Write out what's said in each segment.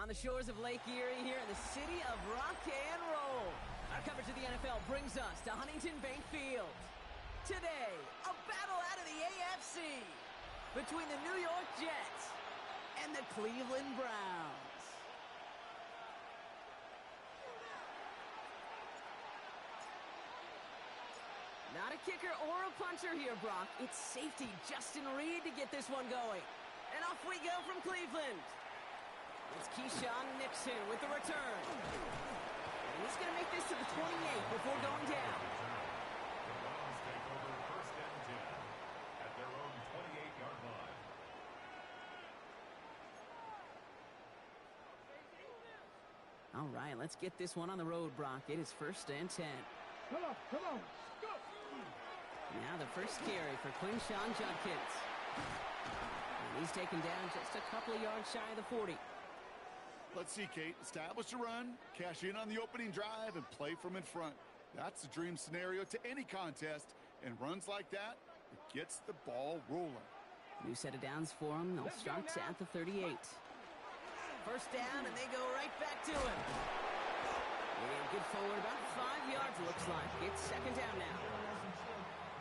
on the shores of Lake Erie here in the city of rock and roll. Our coverage of the NFL brings us to Huntington Bank Field. Today, a battle out of the AFC between the New York Jets and the Cleveland Browns. Not a kicker or a puncher here, Brock. It's safety Justin Reed to get this one going. And off we go from Cleveland. It's Keyshawn Nixon with the return. And he's going to make this to the 28 before going down. The Browns take over first and 10 at their own 28-yard line. All right, let's get this one on the road, Brock. It is first and 10. Come on, go! Now the first carry for Quinshawn Judkins. And he's taken down just a couple of yards shy of the 40. Let's see, Kate. Establish a run, cash in on the opening drive, and play from in front. That's the dream scenario to any contest, and runs like that, it gets the ball rolling. New set of downs for them. They'll start at the 38. First down, and they go right back to him. And good forward, about 5 yards, looks like. It's second down now.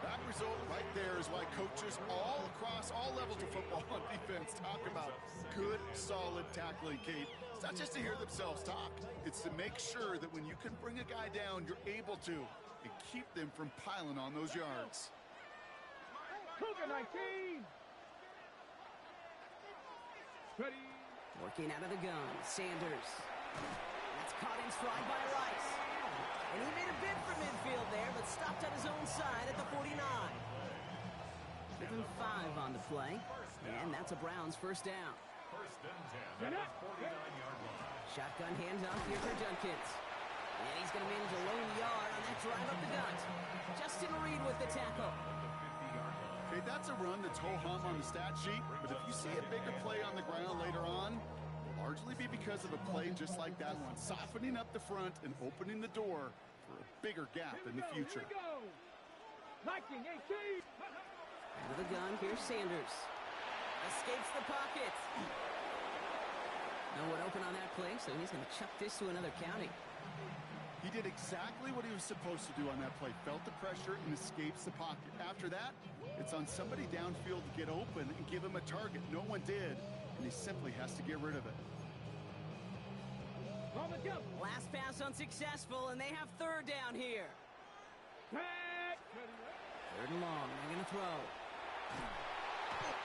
That result right there is why coaches all across all levels of football on defense talk about good, solid tackling, Kate. It's not just to hear themselves talk. It's to make sure that when you can bring a guy down, you're able to, and keep them from piling on those yards. Cougar 19! Ready? Working out of the gun, Sanders. That's caught in stride by Rice. And he made a bid for midfield there, but stopped on his own side at the 49. Give him 5 on the play, and that's a Browns first down. First and 10 at the 49-yard line. Shotgun handoff here for Judkins. And he's going to manage a lone yard on that drive up the gut. Justin Reed with the tackle. Okay, that's a run that's ho-hum on the stat sheet, but if you see a bigger play on the ground later on, largely be because of a play just like that one, softening up the front and opening the door for a bigger gap in the future. Here we go. 19-18. Out of the gun, here's Sanders. Escapes the pocket. No one open on that play, so he's going to chuck this to another county. He did exactly what he was supposed to do on that play. Felt the pressure and escapes the pocket. After that, it's on somebody downfield to get open and give him a target. No one did, and he simply has to get rid of it. Last pass unsuccessful, and they have third down here. Third and long. They're going to throw.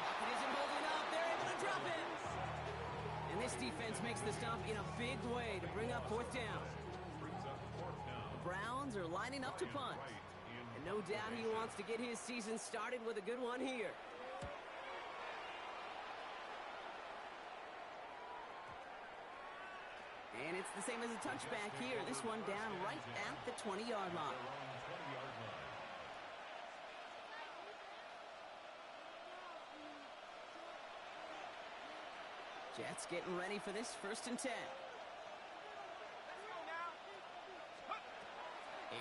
Pocket isn't holding up. They're able to drop it. And this defense makes the stop in a big way to bring up fourth down. The Browns are lining up to punt. And no doubt he wants to get his season started with a good one here. And it's the same as a touchback here. This one down right at the 20-yard line. Jets getting ready for this first and 10.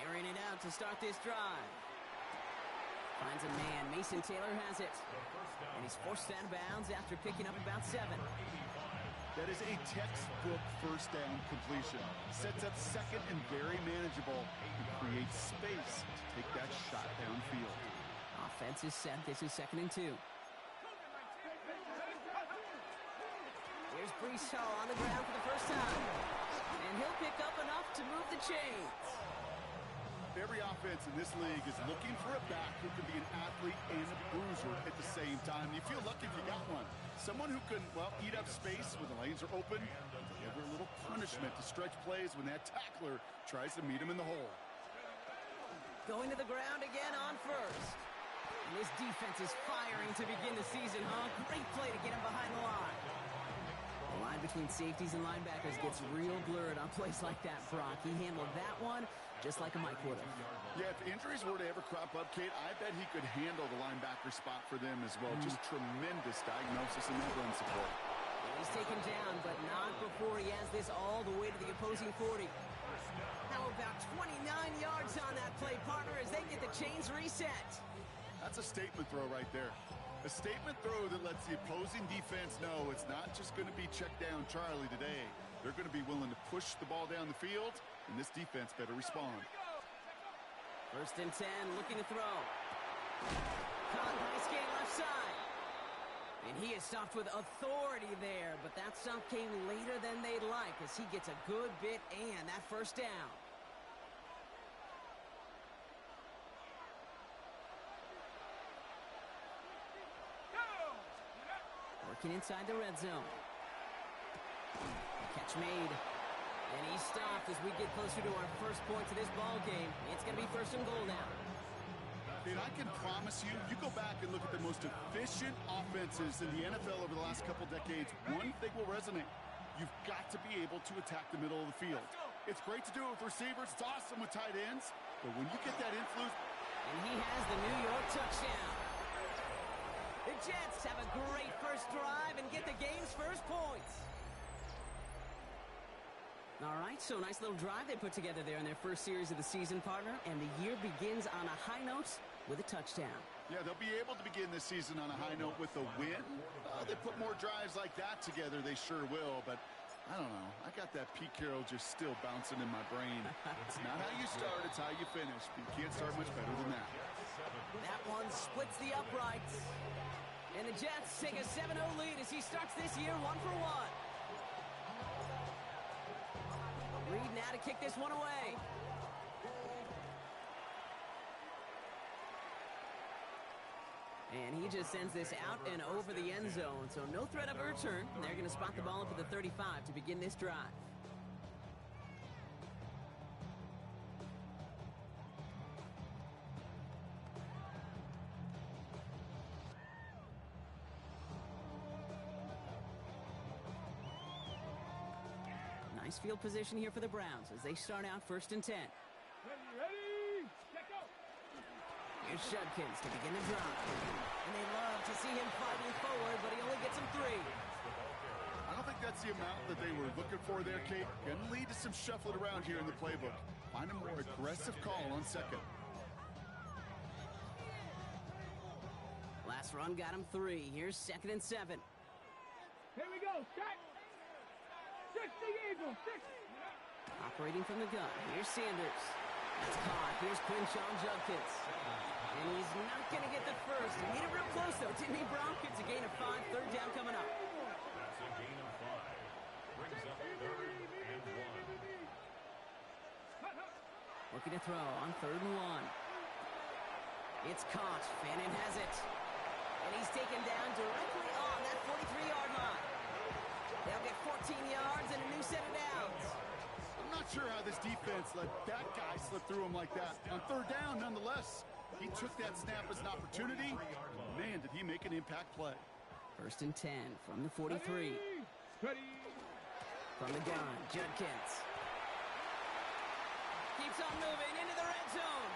Airing it out to start this drive. Finds a man. Mason Taylor has it. And he's forced out of bounds after picking up about 7. That is a textbook first down completion. Sets up second and very manageable and creates space to take that shot downfield. Offense is set. This is second and 2. Here's Breece Hall on the ground for the first time. And he'll pick up enough to move the chains. Every offense in this league is looking for a back who can be an athlete and a bruiser at the same time. You feel lucky if you got one. Someone who can, well, eat up space when the lanes are open and deliver a little punishment to stretch plays when that tackler tries to meet him in the hole. Going to the ground again on first. And this defense is firing to begin the season, huh? Great play to get him behind the line. The line between safeties and linebackers gets real blurred on plays like that, Brock. He handled that one just like a Mike would have. Yeah, if injuries were to ever crop up, Kate, I bet he could handle the linebacker spot for them as well. Just tremendous diagnosis and run support. He's taken down, but not before he has this all the way to the opposing 40. How about 29 yards on that play, partner, as they get the chains reset? That's a statement throw right there. A statement throw that lets the opposing defense know it's not just going to be check down Charlie today. They're going to be willing to push the ball down the field, and this defense better respond. 1st and 10, looking to throw. Caught by Skate left side. And he is stopped with authority there, but that stop came later than they'd like as he gets a good bit and that 1st down. Working inside the red zone. Catch made. And he's stopped as we get closer to our first point to this ball game. It's going to be 1st and goal now. And I can promise you, you go back and look at the most efficient offenses in the NFL over the last couple decades, one thing will resonate. You've got to be able to attack the middle of the field. It's great to do it with receivers. It's awesome with tight ends. But when you get that influence... And he has the New York touchdown. The Jets have a great first drive and get the game's first points. All right, so nice little drive they put together there in their first series of the season, partner. And the year begins on a high note with a touchdown. Yeah, they'll be able to begin this season on a high note with a win. They put more drives like that together, they sure will. But I don't know. I got that Pete Carroll just still bouncing in my brain. It's not how you start, it's how you finish. But you can't start much better than that. That one splits the uprights. And the Jets take a 7-0 lead as he starts this year 1-for-1. Reed now to kick this one away. And he just sends this out and over the end zone. So no threat of a return. They're going to spot the ball up at the 35 to begin this drive. Nice field position here for the Browns as they start out 1st and 10. Ready, check out. Here's Judkins to begin the drive. And they love to see him fighting forward, but he only gets him 3. I don't think that's the amount that they were looking for there, Kate. Going to lead to some shuffling around here in the playbook. Find a more aggressive call on 2nd. Last run got him 3. Here's 2nd and 7. Here we go, set. 60 Eagles, 60. Operating from the gun. Here's Sanders. That's caught. Here's Quinshawn Judkins. And he's not going to get the first. He made it real close, though. Didn't he, Brock? It's a gain of 5. 3rd down coming up. That's a gain of 5. Brings up 3rd and 1. Looking to throw on 3rd and 1. It's caught. Fannin has it. And he's taken down directly on that 43-yard line. They'll get 14 yards and a new set of downs. I'm not sure how this defense let that guy slip through him like that. On 3rd down, nonetheless, he took that snap as an opportunity. Man, did he make an impact play. 1st and 10 from the 43. Ready. From the gun, Judkins. Keeps on moving into the red zone.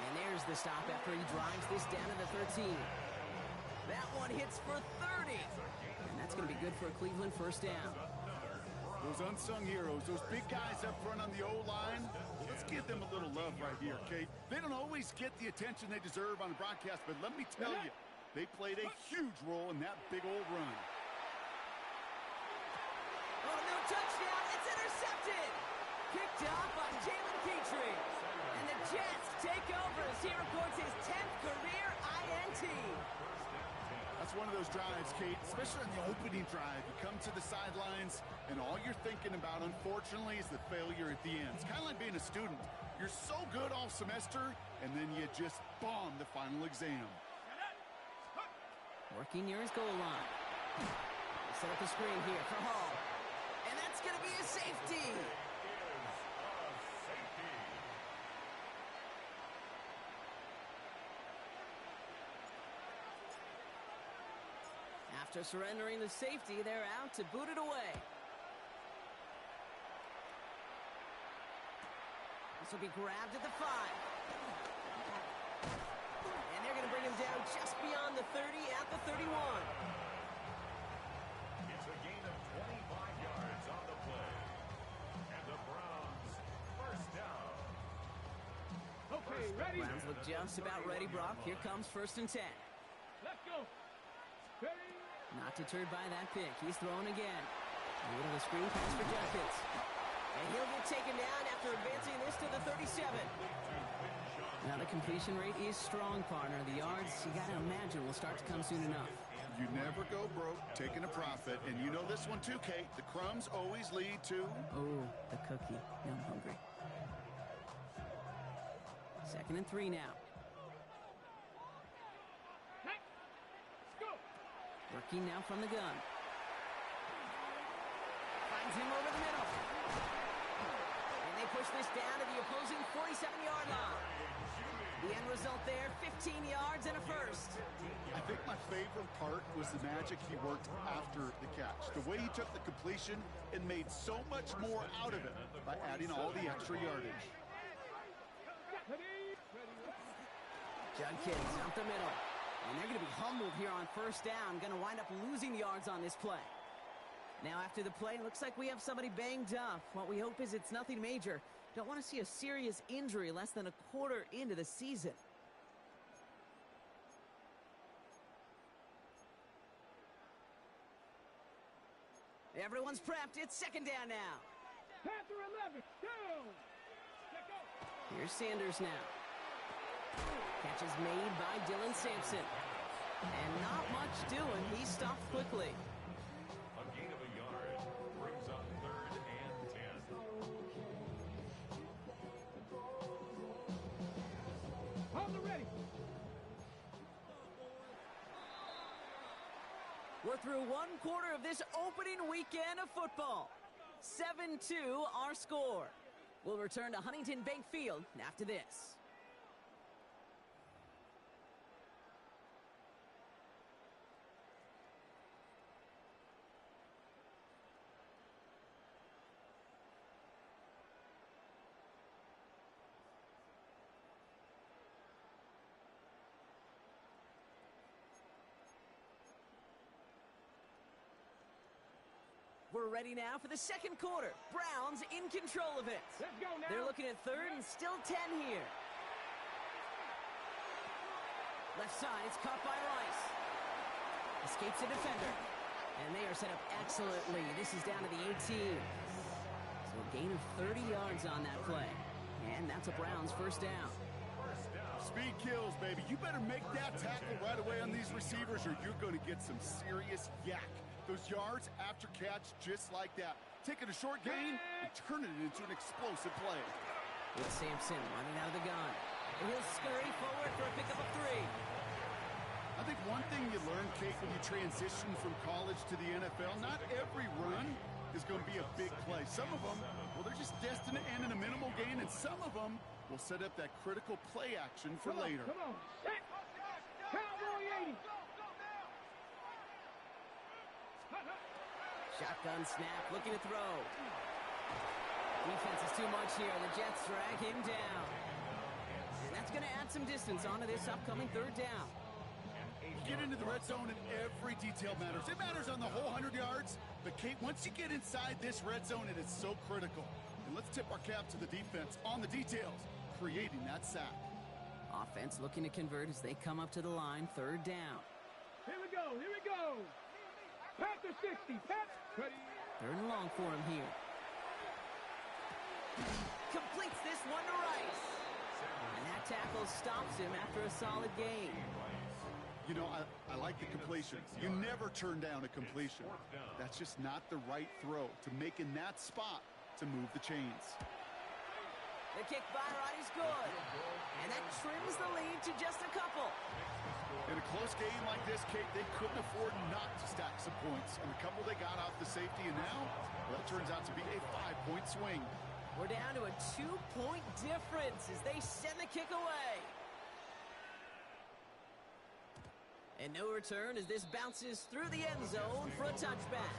And there's the stop after he drives this down to the 13. That one hits for 30. And that's going to be good for a Cleveland 1st down. Those unsung heroes, those big guys up front on the O-line, let's give them a little love right here, Kate. They don't always get the attention they deserve on the broadcast, but let me tell you, they played a huge role in that big old run. Oh, no touchdown. It's intercepted. Picked off by Jalen Petrie. And the Jets take over as he records his 10th career INT. That's one of those drives, Kate, especially on the opening drive. You come to the sidelines, and all you're thinking about, unfortunately, is the failure at the end. It's kind of like being a student. You're so good all semester, and then you just bomb the final exam. Working near his goal line. Set up a screen here for Hall. And that's going to be a safety. After surrendering the safety, they're out to boot it away. This will be grabbed at the 5. And they're going to bring him down just beyond the 30 at the 31. It's a gain of 25 yards on the play. And the Browns 1st down. Okay, ready. Browns look just about ready, Brock. Here comes 1st and 10. Let's go. Ready. Not deterred by that pick. He's throwing again. Middle of the screen pass for Jenkins. And he'll get taken down after advancing this to the 37. Now the completion rate is strong, partner. The yards, you got to imagine, will start to come soon enough. You never go broke taking a profit. And you know this one too, Kate. The crumbs always lead to... Oh, the cookie. Now I'm hungry. 2nd and 3 now. Working now from the gun. Finds him over the middle. And they push this down to the opposing 47-yard line. The end result there, 15 yards and a first. I think my favorite part was the magic he worked after the catch. The way he took the completion and made so much more out of it by adding all the extra yardage. Judkins up the middle. And they're going to be humbled here on 1st down. Going to wind up losing yards on this play. Now after the play, looks like we have somebody banged up. What we hope is it's nothing major. Don't want to see a serious injury less than a quarter into the season. Everyone's prepped. It's 2nd down now. Panther 11, down. Here's Sanders now. Catch is made by Dylan Sampson. And not much doing. He stopped quickly. A gain of a yard brings up 3rd and 10. On the ready. We're through 1 quarter of this opening weekend of football. 7-2 our score. We'll return to Huntington Bank Field after this. We're ready now for the 2nd quarter. Browns in control of it. Let's go now. They're looking at 3rd and still 10 here. Left side, it's caught by Rice. Escapes the defender. And they are set up excellently. This is down to the 18. So a gain of 30 yards on that play. And that's a Browns 1st down. Speed kills, baby. You better make that tackle right away on these receivers or you're going to get some serious yak. Those yards after catch just like that. Taking a short gain and turning it into an explosive play. It's Sampson running out of the gun. And he'll scurry forward for a pickup of 3. I think one thing you learn, Kate, when you transition from college to the NFL, not every run is going to be a big play. Some of them, well, they're just destined to end in a minimal gain, and some of them will set up that critical play action for later. Come on. Set. Cowboy 80. Shotgun snap, looking to throw. Defense is too much here. The Jets drag him down. And that's going to add some distance onto this upcoming 3rd down. You get into the red zone and every detail matters. It matters on the whole 100 yards. But, Kate, once you get inside this red zone, it is so critical. And let's tip our cap to the defense on the details, creating that sack. Offense looking to convert as they come up to the line, 3rd down. Here we go. Here we go. Panther 60. Panther. 3rd and long for him here. Completes this one to Rice. And that tackle stops him after a solid gain. You know, I like the completion. You never turn down a completion. That's just not the right throw to make in that spot to move the chains. The kick by Roddy's good. And that trims the lead to just a couple. In a close game like this, Kate, they couldn't afford not to stack some points. And the couple they got off the safety, and now, well, that turns out to be a 5-point swing. We're down to a 2-point difference as they send the kick away. And no return as this bounces through the end zone for a touchback.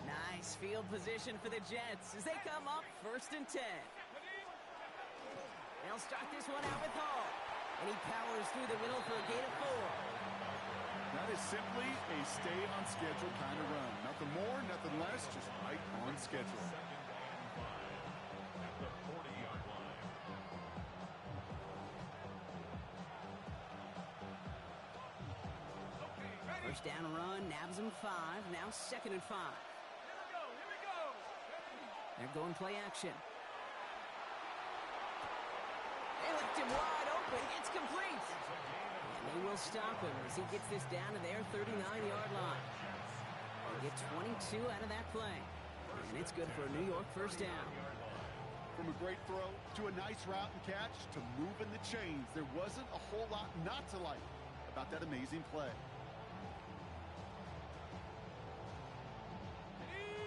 Nice field position for the Jets as they come up 1st and 10. They'll start this one out with Hall. And he powers through the middle for a gain of 4. That is simply a stay-on-schedule kind of run. Nothing more, nothing less, just right on schedule. First down run, nabs him 5. Now 2nd and 5. Here we go. They're going play action. They left him wide open. It's complete. And they will stop him as he gets this down to their 39-yard line. They get 22 out of that play. And it's good for a New York first down. From a great throw to a nice route and catch to moving the chains, there wasn't a whole lot not to like about that amazing play.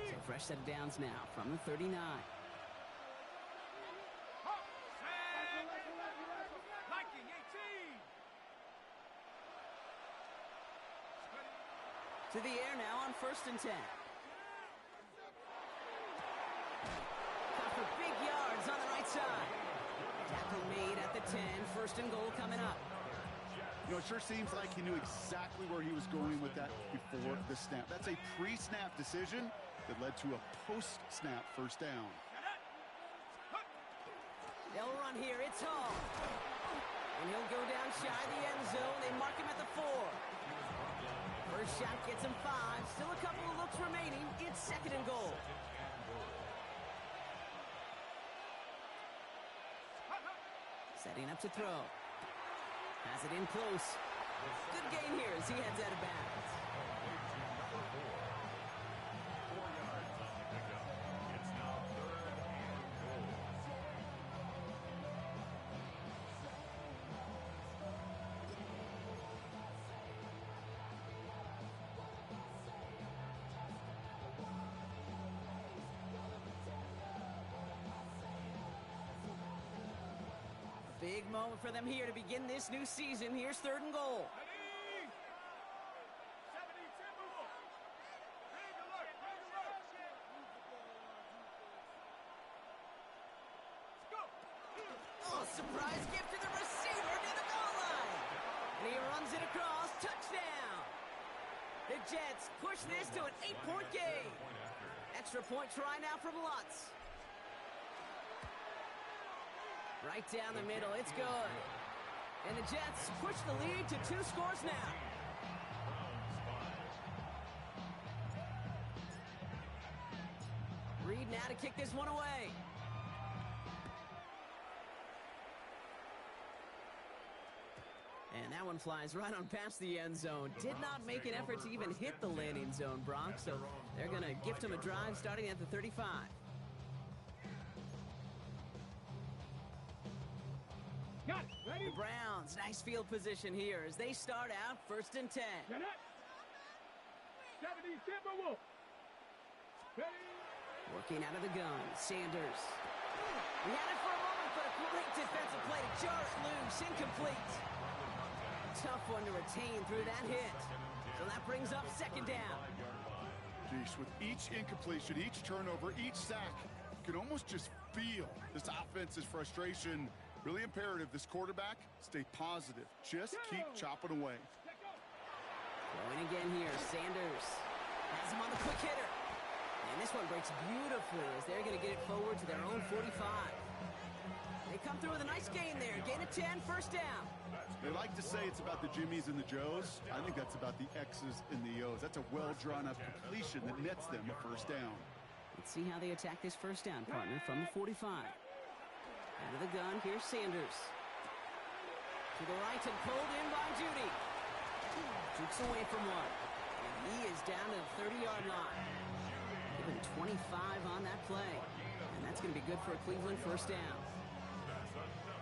So fresh set of downs now from the 39. Liking 18. To the air now on 1st and 10. Got for big yards on the right side. Tackle made at the 10. 1st and goal coming up. You know, it sure seems like he knew exactly where he was going with that before the snap. That's a pre-snap decision that led to a post-snap first down. They'll run here. It's Hall. And he'll go down shy of the end zone. They mark him at the 4. First shot gets him 5. Still a couple of looks remaining. It's 2nd and goal. Setting up to throw. Has it in close. Good gain here as he heads out of bounds. Big moment for them here to begin this new season. Here's 3rd and goal. Ready? 70, move. Big alert. Let's go. Oh, surprise gift to the receiver near the goal line. And he runs it across. Touchdown. The Jets push this to an 8-point game. Extra point try now from Lutz. Right down the middle, it's good. And the Jets push the lead to 2 scores now. Reed now to kick this one away. And that one flies right on past the end zone. Did not make an effort to even hit the landing zone, Brock. So they're going to gift him a drive starting at the 35. Got it. Ready? The Browns, nice field position here as they start out 1st and 10. Get it. 70, move. Ready? Working out of the gun, Sanders. He had it for a moment, but a great defensive play to jar it loose, incomplete. Tough one to retain through that hit. So that brings up 2nd down. Geesh, with each incompletion, each turnover, each sack, you can almost just feel this offense's frustration. Really imperative this quarterback stay positive. Just keep chopping away. Going again here, Sanders has him on the quick hitter. And this one breaks beautifully as they're going to get it forward to their own 45. They come through with a nice gain there. Gain of 10, 1st down. They like to say it's about the Jimmies and the Joes. I think that's about the X's and the O's. That's a well-drawn-up completion that nets them a 1st down. Let's see how they attack this 1st down, partner, from the 45. Out of the gun, here's Sanders. To the right and pulled in by Judy. Jukes away from one. And he is down to the 30-yard line. Given 25 on that play. And that's going to be good for a Cleveland 1st down.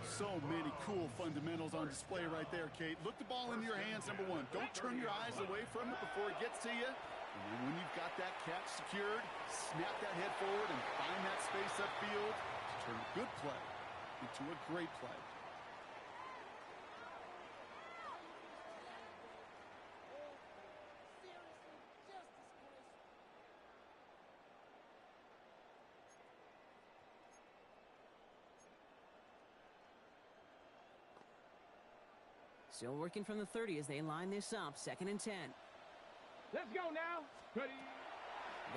So many cool fundamentals on display right there, Kate. Look the ball into your hands, number 1. Don't turn your eyes away from it before it gets to you. And then when you've got that catch secured, snap that head forward and find that space upfield to turn a good play into a great play. Still working from the 30 as they line this up, 2nd and 10. Let's go now. Ready.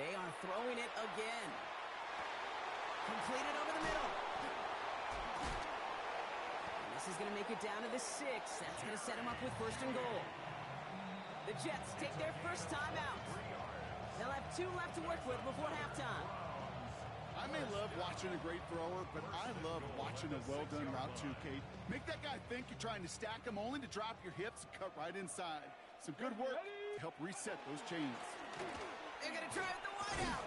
They are throwing it again. Completed over the middle. And this is going to make it down to the 6. That's going to set them up with 1st and goal. The Jets take their first time out. They'll have 2 left to work with before halftime. I may love watching a great thrower, but I love watching a well-done route too, Kate. Make that guy think you're trying to stack him only to drop your hips and cut right inside. Some good work to help reset those chains. They're going to try with the wideout.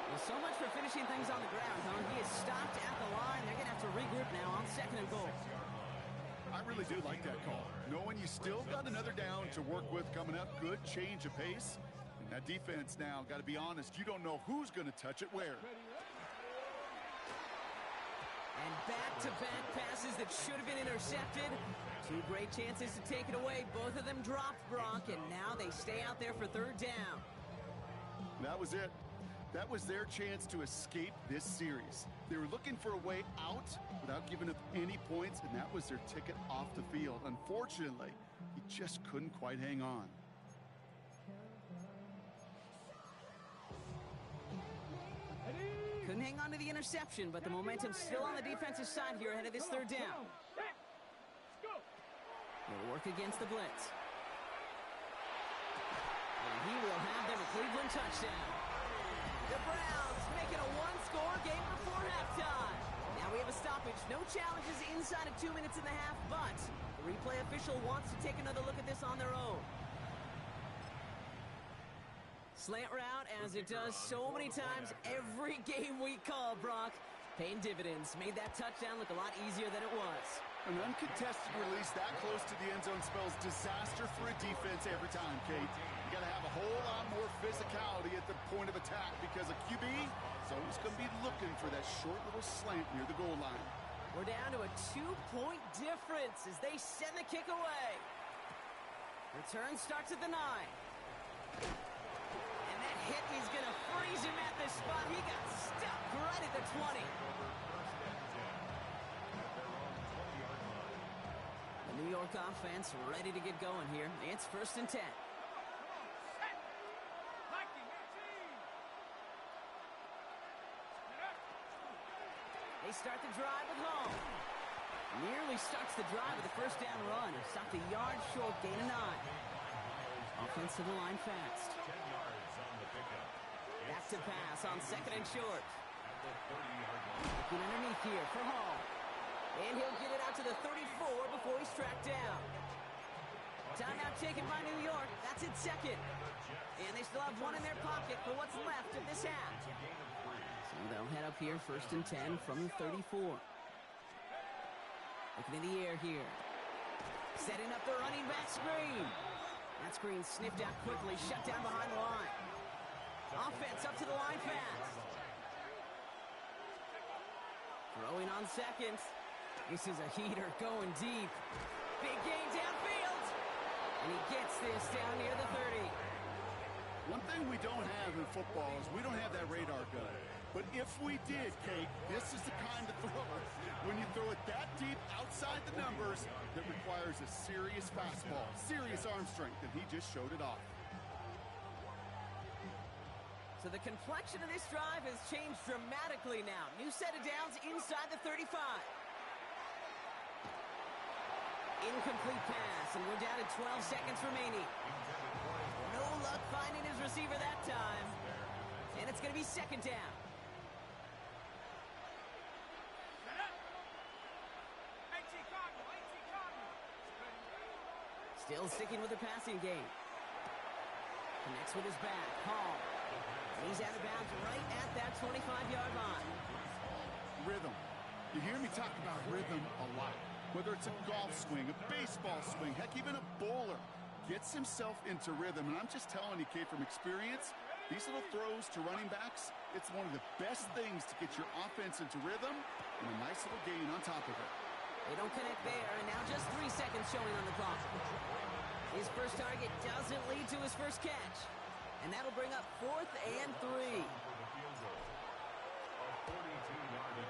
Well, so much for finishing things on the ground, huh? He is stopped at the line. They're going to have to regroup now on 2nd and goal. I really do like that call. Knowing you still got another down to work with coming up, good change of pace. And that defense now, got to be honest, you don't know who's going to touch it where. And back-to-back passes that should have been intercepted. 2 great chances to take it away. Both of them dropped, Brock, and now they stay out there for 3rd down. That was it. That was their chance to escape this series. They were looking for a way out without giving up any points, and that was their ticket off the field. Unfortunately, he just couldn't quite hang on. Couldn't hang on to the interception, but the momentum's still on the defensive side here ahead of this 3rd down. They'll work against the blitz. And he will have them a Cleveland touchdown. The Browns make it a 1-score game before halftime. Now we have a stoppage. No challenges inside of 2 minutes and a half, but the replay official wants to take another look at this on their own. Slant route, as it does so many times every game we call, Brock. Paying dividends. Made that touchdown look a lot easier than it was. An uncontested release that close to the end zone spells disaster for a defense every time, Kate. You got to have a whole lot more physicality at the point of attack because a QB is always going to be looking for that short little slant near the goal line. We're down to a 2-point difference as they send the kick away. Return starts at the 9. And that hit is going to freeze him at the spot. He got stuck right at the 20. The New York offense ready to get going here. It's 1st and 10. They start the drive at home. Nearly starts the drive with a 1st down run. Stopped a yard short, gain of 9. Offense to the line fast. Back to pass on 2nd and short. Looking underneath here for Hall. And he'll get it out to the 34 before he's tracked down. Timeout taken by New York. That's its 2nd. And they still have 1 in their pocket for what's left of this half. So they'll head up here 1st and 10 from the 34. Looking in the air here. Setting up the running back screen. That screen sniffed out quickly, shut down behind the line. Offense up to the line fast. Throwing on 2nd. This is a heater going deep. Big gain downfield. And he gets this down near the 30. One thing we don't have in football is we don't have that radar gun. But if we did, Kate, this is the kind of throw, when you throw it that deep outside the numbers, that requires a serious fastball, serious arm strength, and he just showed it off. So the complexion of this drive has changed dramatically now. New set of downs inside the 35. Incomplete pass, and we're down to 12 seconds remaining. No luck finding his receiver that time. And it's going to be 2nd down. Still sticking with the passing game. Connects with his back. Hall. He's out of bounds right at that 25-yard line. Rhythm. You hear me talk about rhythm a lot. Whether it's a golf swing, a baseball swing, heck, even a bowler gets himself into rhythm. And I'm just telling you, Kate, from experience, these little throws to running backs, it's one of the best things to get your offense into rhythm and a nice little gain on top of it. They don't connect there, and now just 3 seconds showing on the clock. His first target doesn't lead to his first catch. And that'll bring up 4th and 3.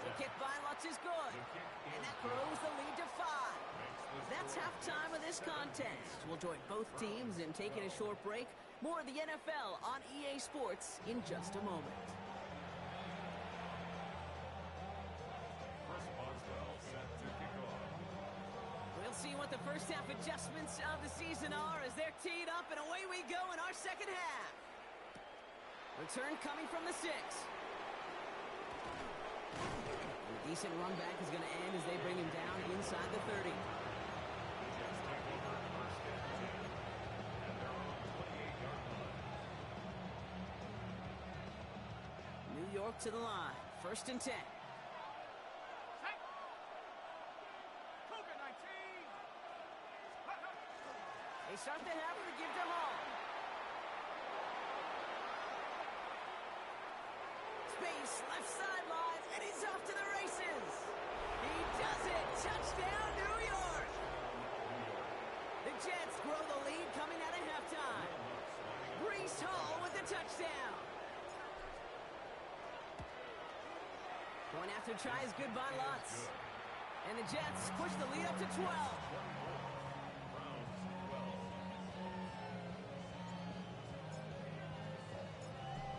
The kick by Lutz is good. And that grows the lead to 5. That that's halftime of this contest. We'll join both teams in taking a short break. More of the NFL on EA Sports in just a moment. We'll see what the first half adjustments of the season are as they're teed up, and away we go in our second half. Return coming from the 6. And a decent run back is going to end as they bring him down inside the 30. New York to the line. 1st and 10. They start the half with a give to Hall. Space, left sideline, and he's off to the races. He does it. Touchdown, New York. The Jets grow the lead coming out of halftime. Breece Hall with the touchdown. Going after try is good by Lutz. And the Jets push the lead up to 12.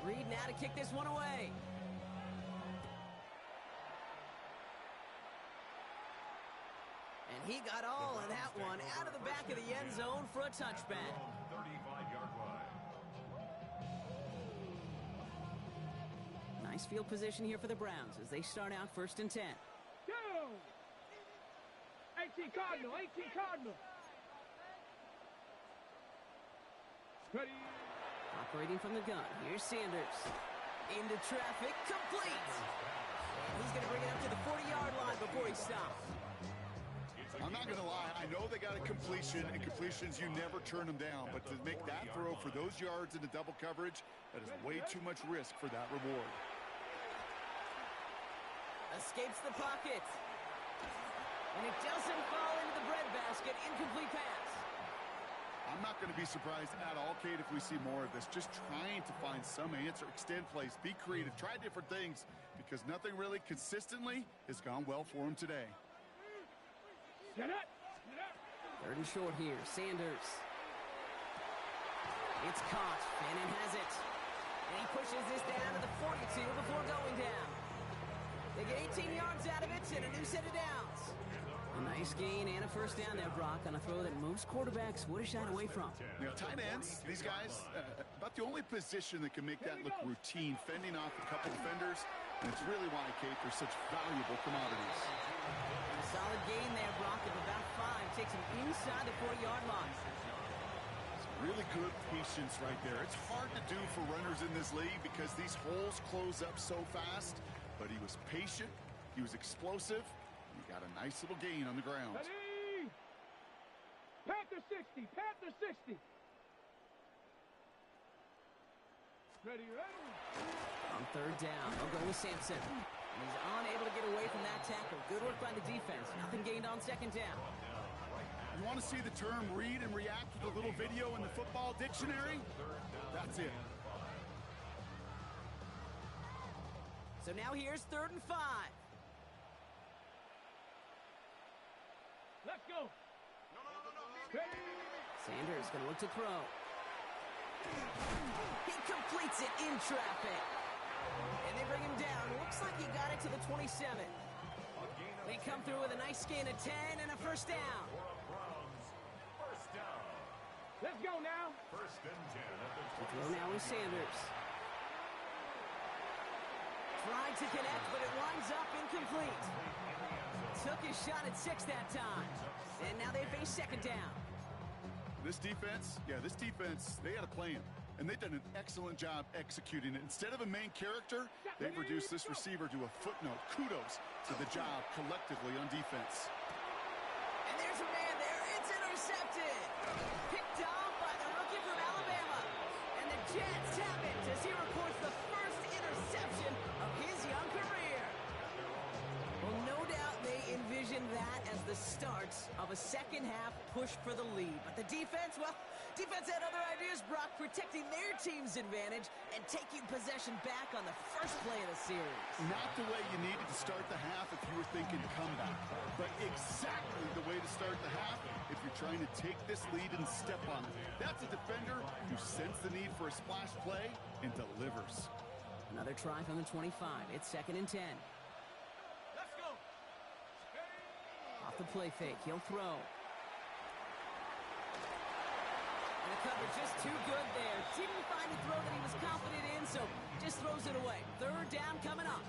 Reed now to kick this one away. And he got all of that one out of the back of the end zone for a touchback. 35-yard line. Nice field position here for the Browns as they start out 1st and 10. Go! 18 Cardinal, 18 Cardinal. Ready. Operating from the gun, here's Sanders. Into traffic, complete. And he's going to bring it up to the 40-yard line before he stops. I'm not going to lie. I know they got a completion, and completions, you never turn them down. But to make that throw for those yards into double coverage, that is way too much risk for that reward. Escapes the pocket. And it doesn't fall into the breadbasket. Incomplete pass. I'm not going to be surprised at all, Kate, if we see more of this. Just trying to find some answer, extend plays, be creative, try different things, because nothing really consistently has gone well for him today. Get it. 3rd and short here. Sanders. It's caught. Fannin has it. And he pushes this down to the 42 before going down. They get 18 yards out of it and a new set of downs. A nice gain and a first down there, Brock, on a throw that most quarterbacks would have shied away from. You know, tight ends, these guys, about the only position that can make that look routine, fending off a couple defenders, and it's really why, Kate, they're such valuable commodities. A solid gain there, Brock, of about 5. Takes him inside the 40-yard line. Really good patience right there. It's hard to do for runners in this league because these holes close up so fast, but he was patient, he was explosive, and he got a nice little gain on the ground. Ready. Panther 60, Panther 60. Ready. On 3rd down, they'll go with Sampson. And he's unable to get away from that tackle. Good work by the defense. Nothing gained on 2nd down. You want to see the term read and react to the little video in the football dictionary? That's it. So now here's 3rd and 5. Let's go. Sanders going to look to throw. He completes it in traffic. And they bring him down. Looks like he got it to the 27. They come through with a nice gain of 10 and a first down. First down. Let's go now. 1st and 10 at the The throw now is Sanders. Tried to connect, but it winds up incomplete. Took his shot at 6 that time. And now they face 2nd down. This defense, they had a plan. And they've done an excellent job executing it. Instead of a main character, they've reduced this receiver to a footnote. Kudos to the job collectively on defense. And there's a man there. It's intercepted. Picked off by the rookie from Alabama. And the Jets have it as he records the first interception of his young career. Well, no doubt they envisioned that as the start of a second half push for the lead. But the defense, well, defense had other ideas, Brock, protecting their team's advantage and taking possession back on the first play of the series. Not the way you needed to start the half if you were thinking comeback, but exactly the way to start the half trying to take this lead and step on it. That's a defender who senses the need for a splash play and delivers. Another try from the 25. It's 2nd and 10. Let's go. Off the play fake. He'll throw. And the coverage just too good there. Didn't find a throw that he was confident in, so just throws it away. 3rd down coming up.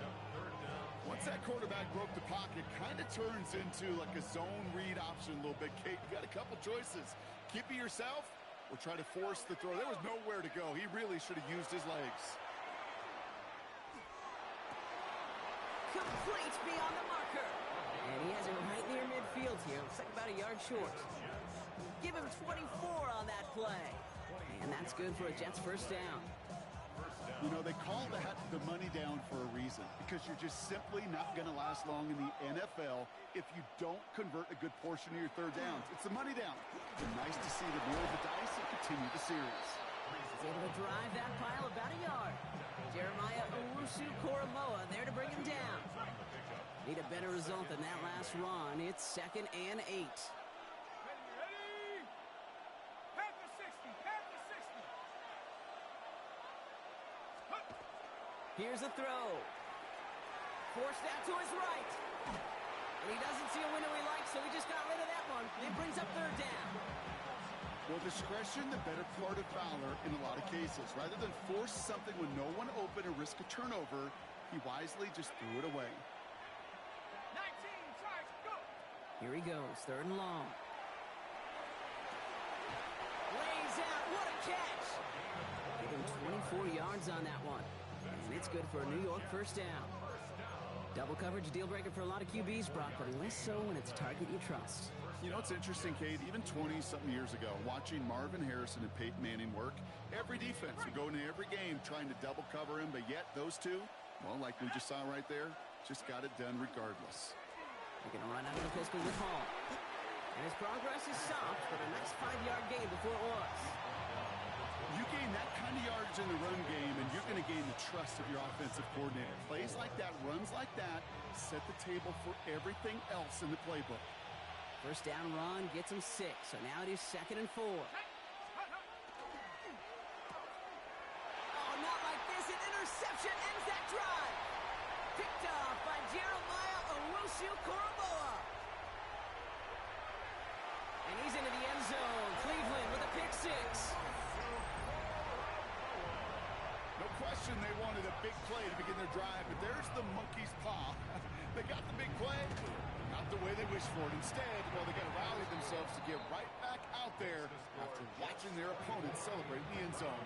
Once that quarterback broke the pocket, kind of turns into like a zone read option a little bit. Kate, you got a couple choices. Keep it yourself or try to force the throw. There was nowhere to go. He really should have used his legs. Complete beyond the marker. And he has it right near midfield here. Looks like about a yard short. Give him 24 on that play. And that's good for a Jets 1st down. You know, they call that the money down for a reason, because you're just simply not going to last long in the NFL if you don't convert a good portion of your 3rd downs. It's the money down. It's nice to see them roll the dice and continue the series. He's able to drive that pile about a yard. Jeremiah Owusu-Koramoah there to bring him down. Need a better result than that last run. It's 2nd and 8. Here's a throw. Forced out to his right. And he doesn't see a window he likes, so he just got rid of that one. It brings up 3rd down. Well, discretion, the better part of valor in a lot of cases. Rather than force something when no one open or risk a turnover, he wisely just threw it away. 19, charge, go. Here he goes, 3rd and long. Lays out, what a catch. Give him 24 yards on that one. And it's good for a New York 1st down. Double coverage deal breaker for a lot of QBs, Brock, but less so when it's a target you trust. You know, it's interesting, Kate, even 20-something years ago, watching Marvin Harrison and Peyton Manning work, every defense would go into every game trying to double cover him, but yet those two, well, like we just saw right there, just got it done regardless. They're going to run out of the pistol with Hall. And his progress is stopped, but a nice 5-yard gain before it was. You gain that kind of yardage in the run game, and you're going to gain the trust of your offensive coordinator. Plays like that, runs like that, set the table for everything else in the playbook. 1st down run gets him 6, so now it is 2nd and 4. Oh, not like this. An interception ends that drive. Picked off by Jeremiah Owusu-Koramoah. And he's into the end zone. Cleveland with a pick 6. No question they wanted a big play to begin their drive, but there's the monkey's paw. They got the big play, not the way they wished for it. Instead, well, they got to rally themselves to get right back out there after watching their opponent celebrate in the end zone.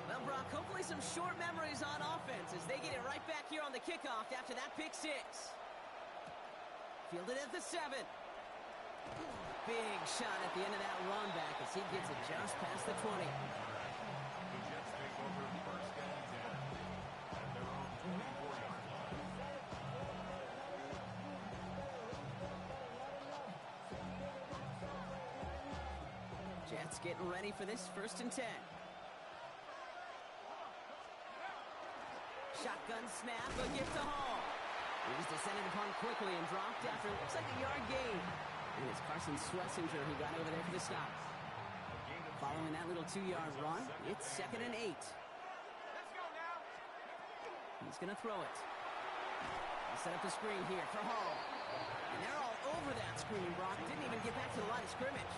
Well, Brock, hopefully some short memories on offense as they get it right back here on the kickoff after that pick 6. Fielded at the 7. Big shot at the end of that run back as he gets it just past the 20. The Jets take over 1st and 10 at their own 24-yard line. Jets getting ready for this 1st and 10. Shotgun snap, a gift to Hall. He was descended upon quickly and dropped after looks like a yard gain. And it's Carson Schlesinger who got over there for the stop. Following that little 2-yard run, it's 2nd and 8. Let's go now. He's going to throw it. He'll set up the screen here for Hall. And they're all over that screen, Brock. Didn't even get back to the line of scrimmage.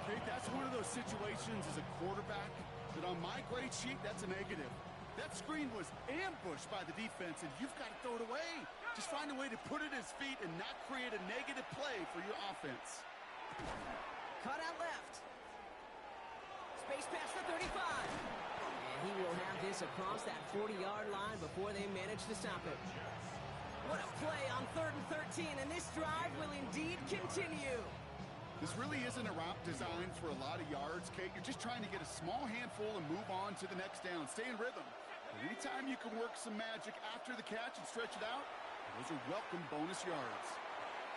Okay, that's one of those situations as a quarterback that on my grade sheet, that's a negative. That screen was ambushed by the defense, and you've got to throw it away. Just find a way to put it at his feet and not create a negative play for your offense. Cut out left. Space past the 35. And he will have this across that 40-yard line before they manage to stop it. What a play on 3rd and 13, and this drive will indeed continue. This really isn't a route designed for a lot of yards, Kate. You're just trying to get a small handful and move on to the next down. Stay in rhythm. But anytime you can work some magic after the catch and stretch it out, those are welcome bonus yards.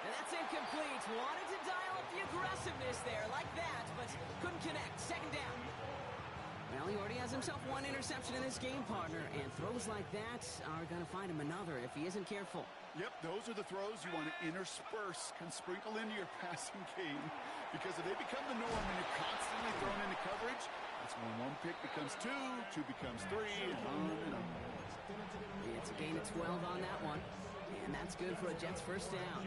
And that's incomplete. Wanted to dial up the aggressiveness there like that, but couldn't connect. 2nd down. Well, he already has himself one interception in this game, partner, and throws like that are going to find him another if he isn't careful. Yep, those are the throws you want to intersperse, can sprinkle into your passing game, because if they become the norm and you're constantly thrown into coverage, that's when one pick becomes two becomes three, and on and on. It's a gain of 12 on that one, and that's good for a Jets first down.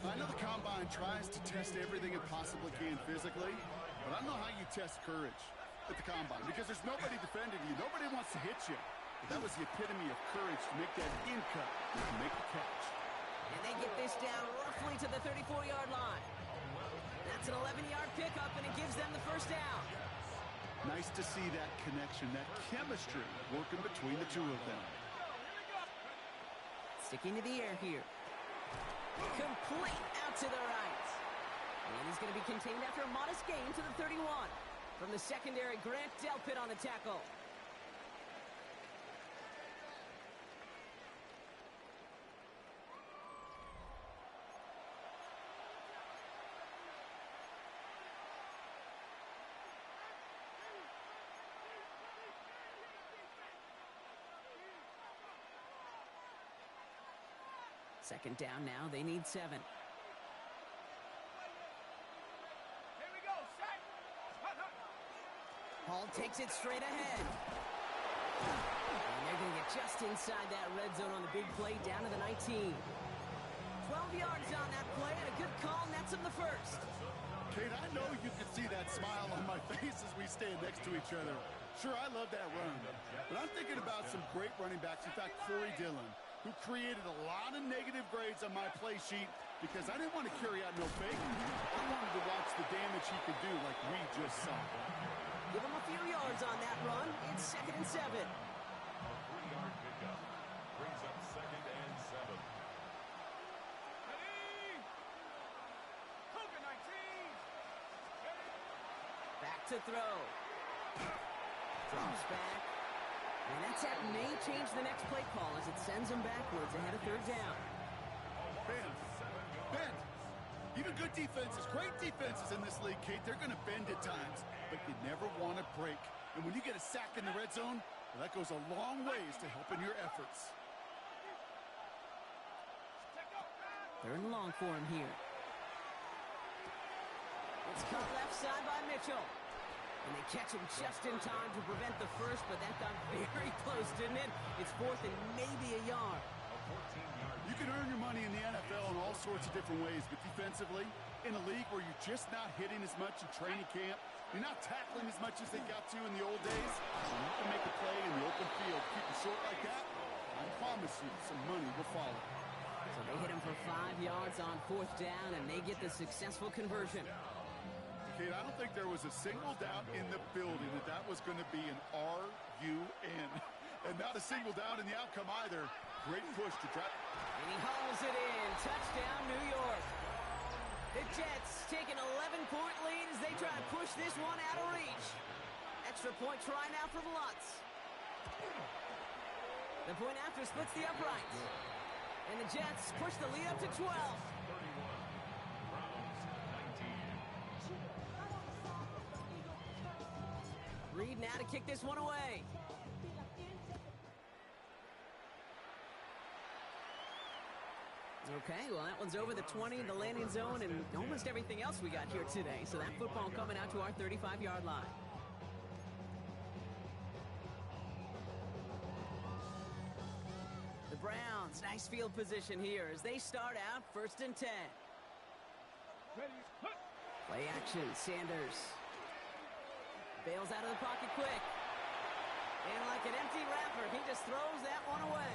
I know the Combine tries to test everything it possibly can physically, but I don't know how you test courage at the Combine, because there's nobody defending you. Nobody wants to hit you. But that was the epitome of courage to make that in cut and make the catch. And they get this down roughly to the 34-yard line. That's an 11-yard pickup, and it gives them the first down. Nice to see that connection, that chemistry working between the two of them. Sticking to the air here. Complete out to the right. And he's going to be contained after a modest gain to the 31. From the secondary, Grant Delpit on the tackle. Second down now. They need 7. Here we go, set. Hall takes it straight ahead. And they're going to get just inside that red zone on the big play down to the 19. 12 yards on that play, and a good call nets him the first. Kate, I know you can see that smile on my face as we stand next to each other. Sure, I love that run, but I'm thinking about some great running backs. In fact, Corey Dillon, who created a lot of negative grades on my play sheet because I didn't want to carry out no fake. I wanted to watch the damage he could do like we just saw. Give him a few yards on that run. It's 2nd and 7. A 3-yard pickup brings up 2nd and 7. Ready? Hogan 19. Back to throw. Drops back. And that sack may change the next play call as it sends him backwards ahead of 3rd down. Ben, even good defenses, great defenses in this league, Kate, they're going to bend at times, but you never want to break. And when you get a sack in the red zone, well, that goes a long ways to helping your efforts. 3rd and long for him here. It's cut left side by Mitchell. And they catch him just in time to prevent the first, but that got very close, didn't it? It's 4th and maybe a yard. You can earn your money in the NFL in all sorts of different ways, but defensively, in a league where you're just not hitting as much in training camp, you're not tackling as much as they got to in the old days, you can make a play in the open field. Keep it short like that, I promise you some money will follow. So they hit him for 5 yards on 4th down, and they get the successful conversion. Kate, I don't think there was a single doubt in the building that that was going to be an RUN. And not a single doubt in the outcome either. Great push to drive. And he hauls it in. Touchdown, New York. The Jets take an 11-point lead as they try to push this one out of reach. Extra point try now for the Lutz. The point after splits the uprights. And the Jets push the lead up to 12. 31. Browns 19. Reed now to kick this one away. Okay, well, that one's over the 20, the landing zone, and almost everything else we got here today. So that football coming out to our 35-yard line. The Browns, nice field position here as they start out 1st and 10. Ready? Hut. Play action, Sanders. Bails out of the pocket quick. And like an empty wrapper, he just throws that one away.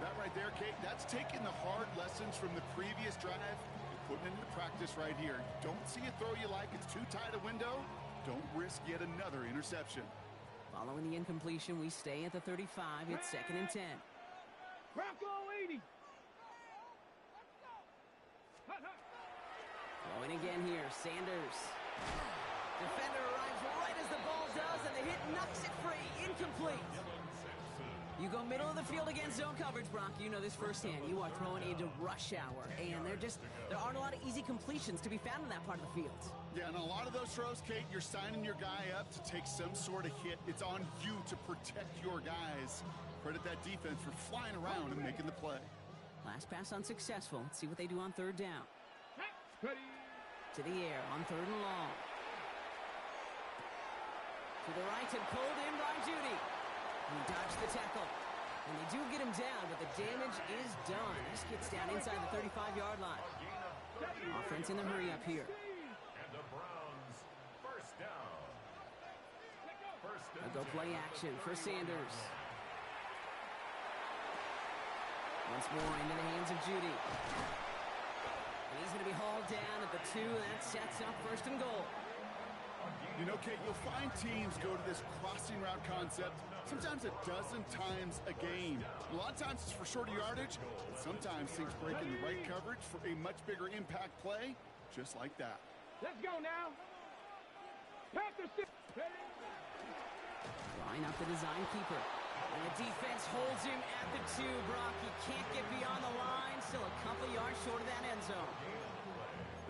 That right there, Kate, that's taking the hard lessons from the previous drive and putting it into practice right here. Don't see a throw you like, it's too tight a window. Don't risk yet another interception. Following the incompletion, we stay at the 35. It's 2nd and 10. Bronco 80. Hut, hut. Throwing again here, Sanders. Defender arrives right as the ball does, and the hit knocks it free. Incomplete. You go middle of the field against zone coverage, Brock. You know this firsthand. You are throwing into rush hour, and there aren't a lot of easy completions to be found in that part of the field. Yeah, and a lot of those throws, Kate, you're signing your guy up to take some sort of hit. It's on you to protect your guys. Credit that defense for flying around and making the play. Last pass unsuccessful. Let's see what they do on third down. Ready. To the air on third and long. To the right and pulled in by Judy. He dodged the tackle. And they do get him down, but the damage is done. This gets down inside the 35-yard line. Offense in the hurry up here. And the Browns first down. They'll go play action for Sanders. Once more into the hands of Judy. And he's going to be hauled down at the 2, and that sets up first and goal. You know, Kate, you'll find teams go to this crossing route concept sometimes a dozen times a game. A lot of times it's for shorter yardage, and sometimes things break in the right coverage for a much bigger impact play, just like that. Let's go now. Panthers. Line up the design keeper. And the defense holds him at the 2, Brock. He can't get beyond the line. Still a couple yards short of that end zone.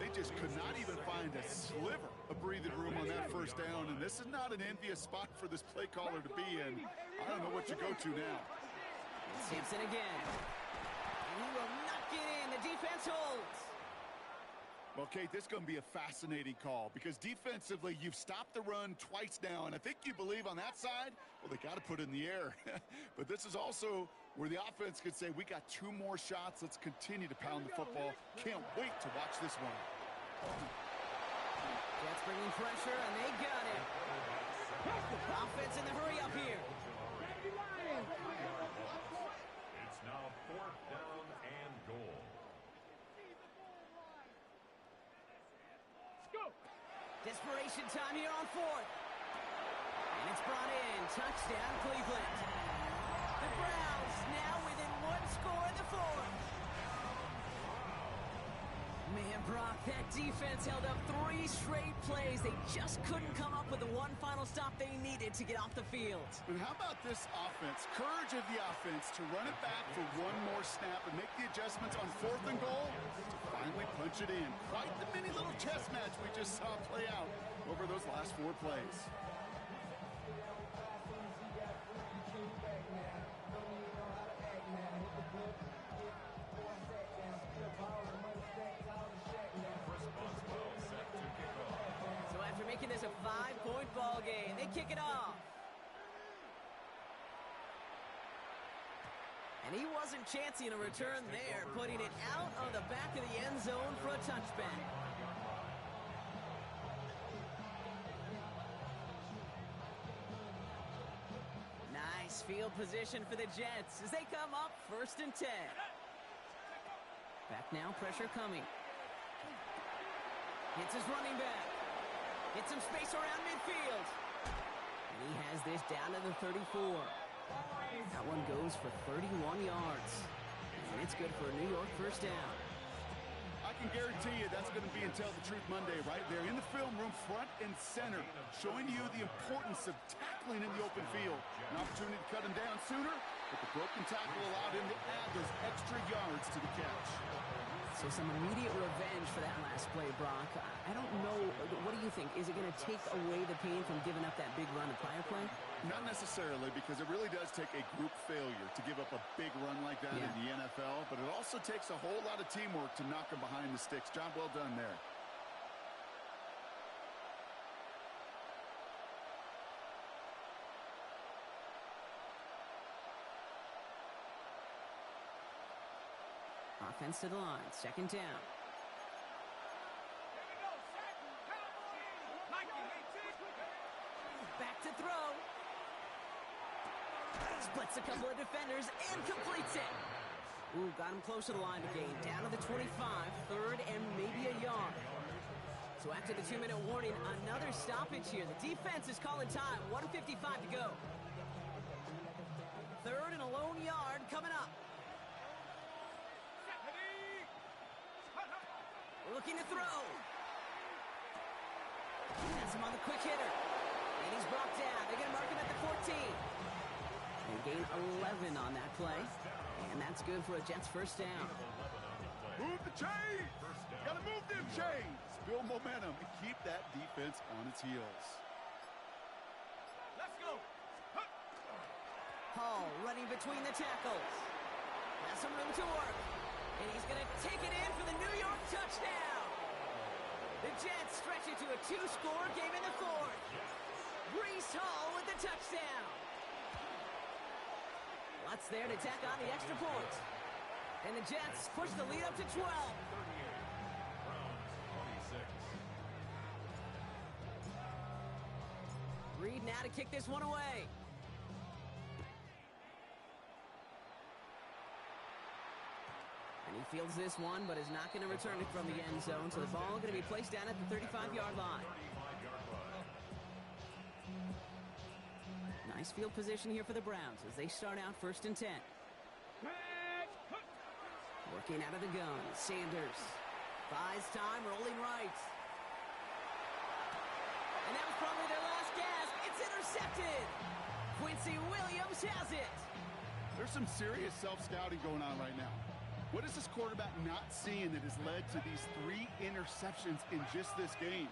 They just could not even find a sliver of breathing room on that first down, and this is not an envious spot for this play caller to be in. I don't know what you go to now. Sampson again. And he will not get in. The defense holds. Well, Kate, this is going to be a fascinating call because defensively, you've stopped the run twice now, and I think you believe on that side, well, they got to put it in the air. But this is also where the offense could say, we got 2 more shots. Let's continue to pound the football. Can't wait to watch this one. Jets bringing pressure, and they got it. Offense in the hurry up here. It's now 4th down and goal. Desperation time here on 4th. And it's brought in. Touchdown, Cleveland. The Browns now within 1 score in the 4th. Man, Brock, that defense held up 3 straight plays. They just couldn't come up with the one final stop they needed to get off the field. And how about this offense? Courage of the offense to run it back for 1 more snap and make the adjustments on 4th and goal to finally punch it in. Quite the mini little chess match we just saw play out over those last 4 plays. Making this a 5-point ball game. They kick it off. And he wasn't chancing a return there, putting it out of the back of the end zone for a touchback. Nice field position for the Jets as they come up 1st and 10. Back now, pressure coming. Hits his running back. Get some space around midfield. And he has this down to the 34. That one goes for 31 yards. And it's good for a New York first down. I can guarantee you that's going to be in Tell the Truth Monday right there in the film room, front and center, showing you the importance of tackling in the open field. An opportunity to cut him down sooner, but the broken tackle allowed him to add those extra yards to the catch. So some immediate revenge for that last play, Brock. I don't know. What do you think? Is it going to take away the pain from giving up that big run the prior play? Not necessarily, because it really does take a group failure to give up a big run like that in the NFL, but it also takes a whole lot of teamwork to knock them behind the sticks. Job well done there. Offense to the line, 2nd down. Back to throw. Splits a couple of defenders and completes it. Ooh, got him close to the line to gain. Down to the 25, 3rd and maybe a yard. So after the 2-minute warning, another stoppage here. The defense is calling time. 1:55 to go. 3rd and a lone yard coming up. Looking to throw. Has him on the quick hitter. And he's brought down. They're going to mark him at the 14. They gain 11 on that play. And that's good for a Jets first down. Move the chains! Gotta move them chains! Build momentum and keep that defense on its heels. Let's go. Hall running between the tackles. Has some room to work. And he's going to take it in for the New York touchdown. The Jets stretch it to a 2-score game in the fourth. Breece Hall with the touchdown. Lutz there to tack on the extra point. And the Jets push the lead up to 12. Reed now to kick this one away. And he fields this one, but is not going to return it from the end zone. So the ball going to be placed down at the 35-yard line. Nice field position here for the Browns as they start out 1st and 10. Working out of the gun, Sanders. Buys time, rolling right. And that was probably their last gasp. It's intercepted. Quincy Williams has it. There's some serious self-scouting going on right now. What is this quarterback not seeing that has led to these 3 interceptions in just this game?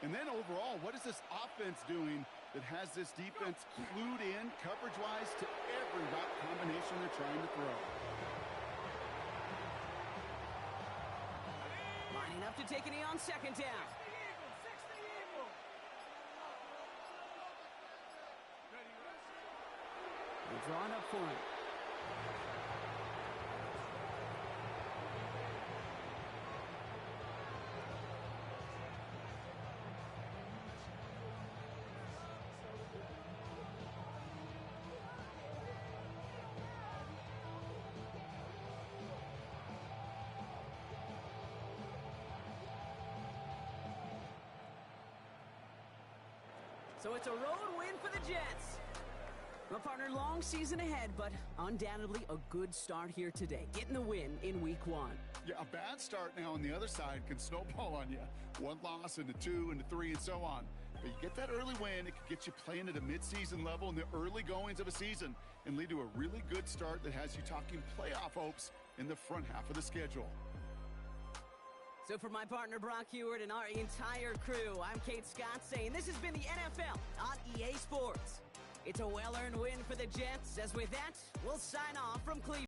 And then overall, what is this offense doing that has this defense clued in coverage-wise to every route combination they're trying to throw? Lining up to take a knee on 2nd down. They're drawing up for him. So it's a road win for the Jets. My partner, long season ahead, but undoubtedly a good start here today. Getting the win in week 1. Yeah, a bad start now on the other side can snowball on you. 1 loss into 2 into 3 and so on. But you get that early win, it could get you playing at a midseason level in the early goings of a season and lead to a really good start that has you talking playoff hopes in the front half of the schedule. So for my partner, Brock Heward, and our entire crew, I'm Kate Scott saying this has been the NFL on EA Sports. It's a well-earned win for the Jets, as with that, we'll sign off from Cleveland.